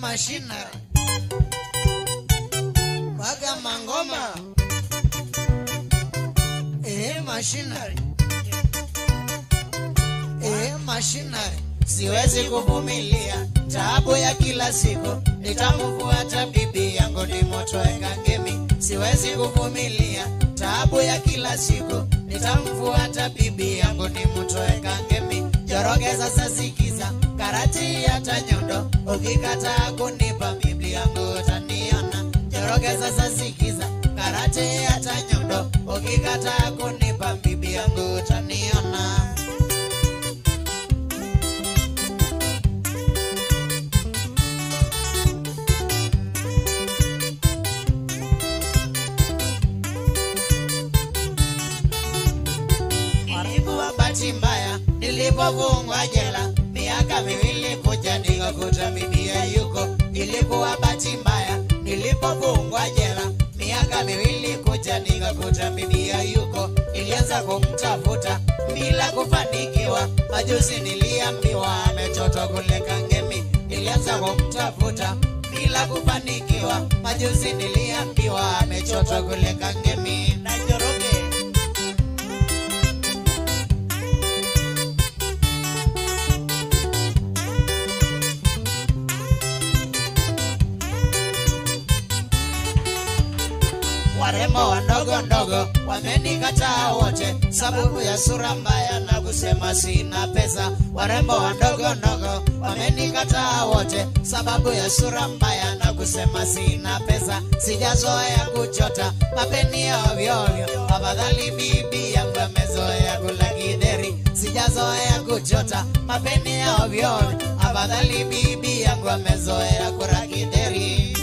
Machinery. Waga mangoma. Machinery. Machinery. Siwezi kuvumilia taabu ya kila siku, nitamfuata bibi yangu nimtoe ngangemi. Siwezi kuvumilia taabu ya kila siku, nitamfuata bibi yangu nimtoe ngangemi. Njoroge sasa sikiza, karati hata nyondo, ukikataa kunipa bibi yangu utaniona. Njoroge sasa sikiza, karati hata nyondo, ukikataa kunipa bibi yangu utaniona. Mbaya nilipofungwa jela miaka 2 kuja nikakuta bibi yuko. Ilikuwa bahati mbaya nilipofungwa jela miaka 2 kuja nikakuta bibi yuko. Ilianza kumtafuta bila kufanikiwa, majuzi niliambiwa ametoto kule Kangemi. Ilianza kumtafuta bila kufanikiwa, majuzi niliambiwa ametoto kule Kangemi. Na Njoroge warembo wandogo ndogo wamenikataa wote, sababu ya sura mbaya na kusema sina pesa. Warembo wandogo ndogo wamenikataa wote, sababu ya sura mbaya na kusema sina pesa. Sijazoea kuchota mapeni ovyo ovyo, afadhali bibi yangu amezoea kula kideri. Sijazoea kuchota mapeni ovyo ovyo, afadhali bibi yangu amezoea kula kideri.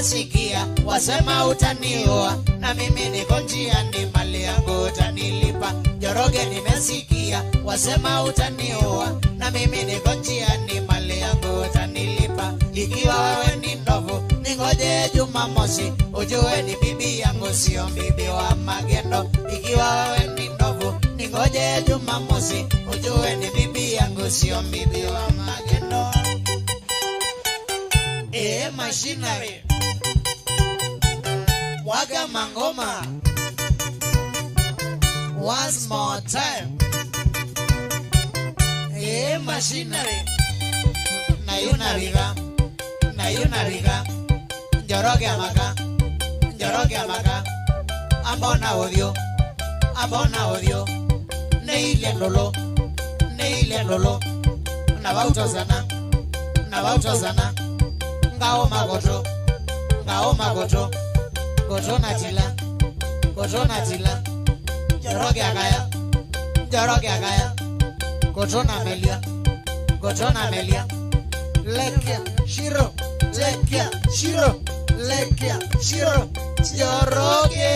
Sikia wasema utaniua, na mimi niko njiani, mali yangu utanilipa. Njoroge nimesikia wasema utaniua, na mimi niko njiani, mali yangu utanilipa. Ikiwa wewe ni ndovu ningoje Jumamosi, ujue ni bibi yangu sio bibi wa magendo. Ikiwa wewe ni ndovu ningoje Jumamosi, ujue ni bibi yangu sio bibi wa magendo. Machinery. Waga mangoma. Once more time. Machinery. Na yunariga. Njoroge amaka. Ambona odio. Neile lolo. Nabautozana. Ngao magoto. Gotona tila. Njoroge agaya. Gotona melia. Lekia shiro. Njoroge.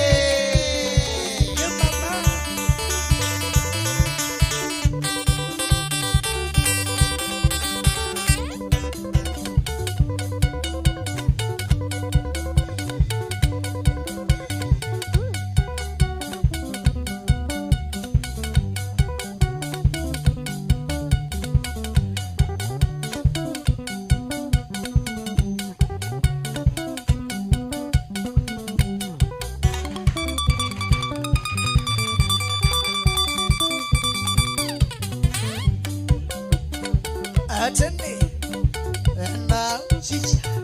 Atende. And now, chicha.